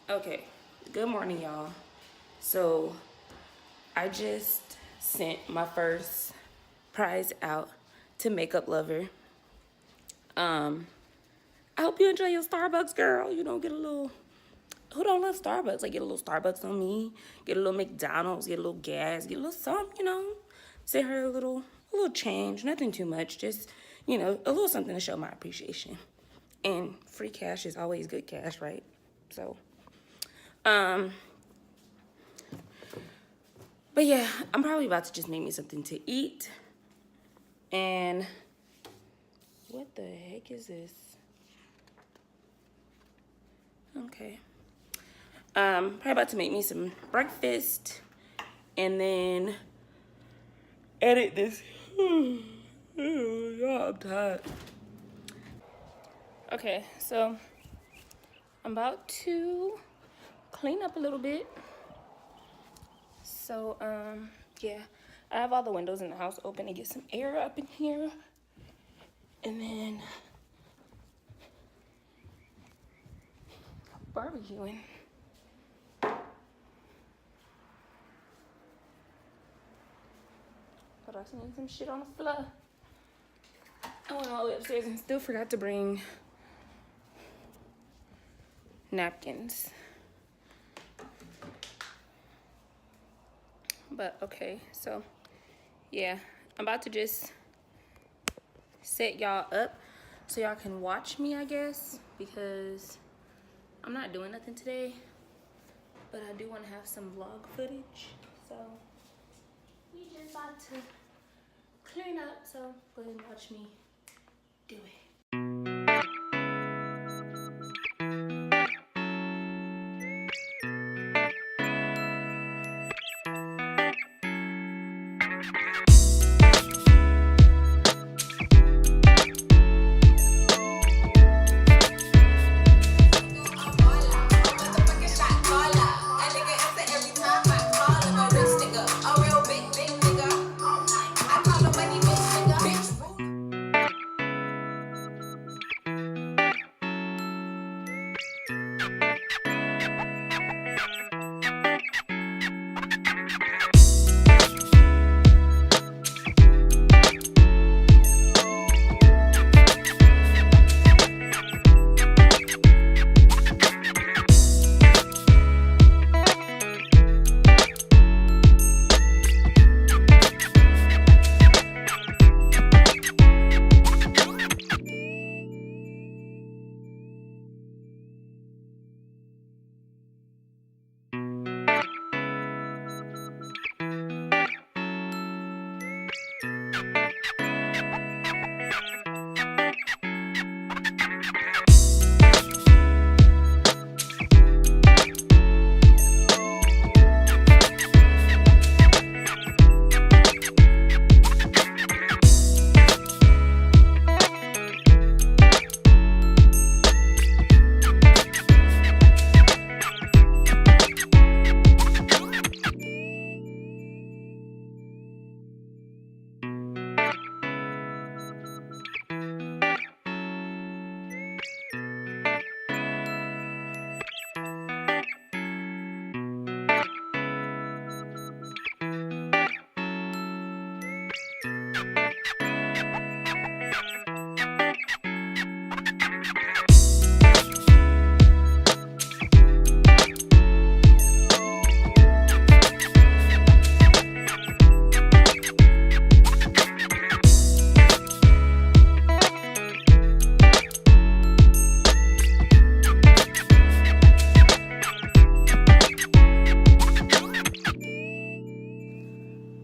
Okay, good morning, y'all. So, I just sent my first prize out to Makeup Lover. I hope you enjoy your Starbucks, girl. You know, get a little. Who don't love Starbucks? Like, get a little Starbucks on me. Get a little McDonald's. Get a little gas. Get a little something. Send her a little change. Nothing too much. Just a little something to show my appreciation. And free cash is always good cash, right? So, um, but yeah, I'm probably about to just make me something to eat. And what the heck is this? Okay. Probably about to make me some breakfast and then edit this. Yeah, I'm tired. Okay, so I'm about to clean up a little bit. So, yeah, I have all the windows in the house open to get some air up in here. And then barbecuing. But I seen some shit on the floor. I went all the way upstairs and still forgot to bring napkins. But okay, so yeah, I'm about to just set y'all up so y'all can watch me, I guess, because I'm not doing nothing today, but I do want to have some vlog footage. So we just about to clean up, so go ahead and watch me do it.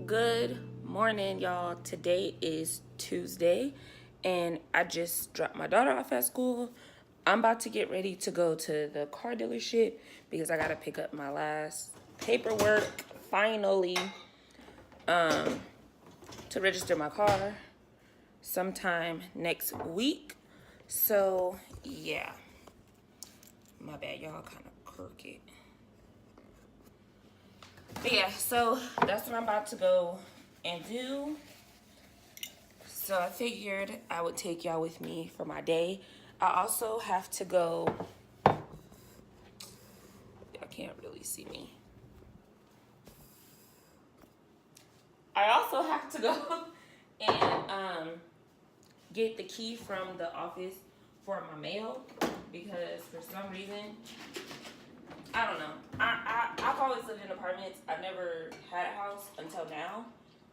Good morning, y'all. Today is Tuesday, and I just dropped my daughter off at school. I'm about to get ready to go to the car dealership because I gotta pick up my last paperwork finally to register my car sometime next week. So yeah, my bad, y'all, kind of crooked. But yeah, so that's what I'm about to go and do. So I figured I would take y'all with me for my day. I also have to go really see me. I also have to go and get the key from the office for my mail because for some reason, I don't know. I've always lived in apartments. I've never had a house until now.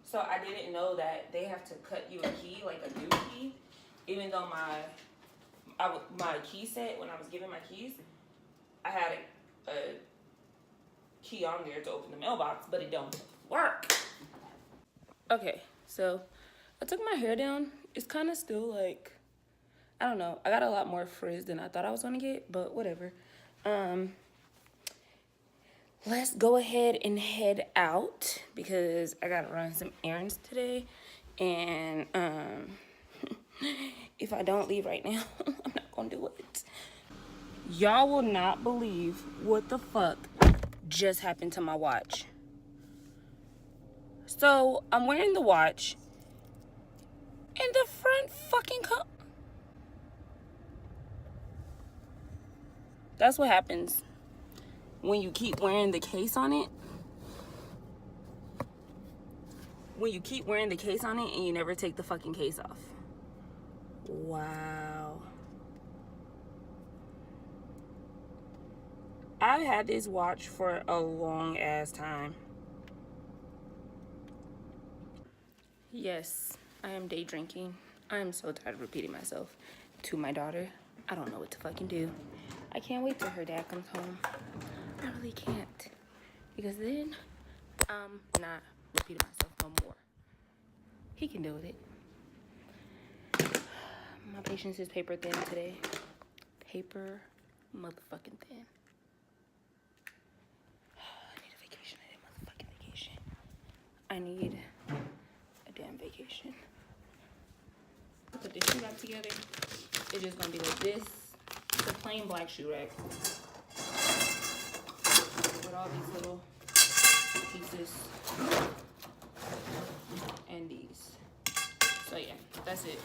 So I didn't know that they have to cut you a key, like a new key. Even though my key set, when I was given my keys, I had a key on there to open the mailbox, but it don't work. Okay, so I took my hair down. It's kind of still like, I don't know. I got a lot more frizz than I thought I was gonna get, but whatever. Let's go ahead and head out because I gotta run some errands today. And if I don't leave right now, I'm not gonna do it. Y'all will not believe what the fuck just happened to my watch. So I'm wearing the watch and the front fucking That's what happens when you keep wearing the case on it. When you keep wearing the case on it and you never take the fucking case off. Wow. I've had this watch for a long ass time. Yes, I am day drinking. I am so tired of repeating myself to my daughter. I don't know what to fucking do. I can't wait till her dad comes home. I really can't. Because then I'm not repeating myself no more. He can deal with it. My patience is paper thin today. Paper motherfucking thin. I need a vacation. I need a motherfucking vacation. I need a damn vacation. Put this shoe rack together. It's just gonna be like this. It's a plain black shoe rack. With all these little pieces. And these. So yeah, that's it.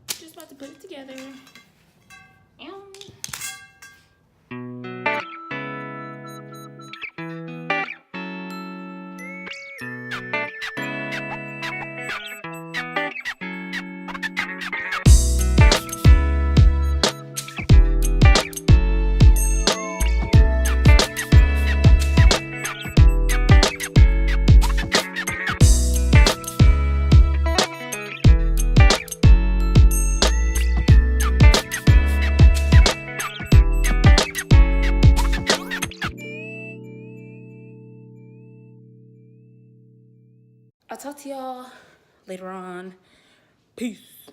Just about to put it together. I'll talk to y'all later on. Peace.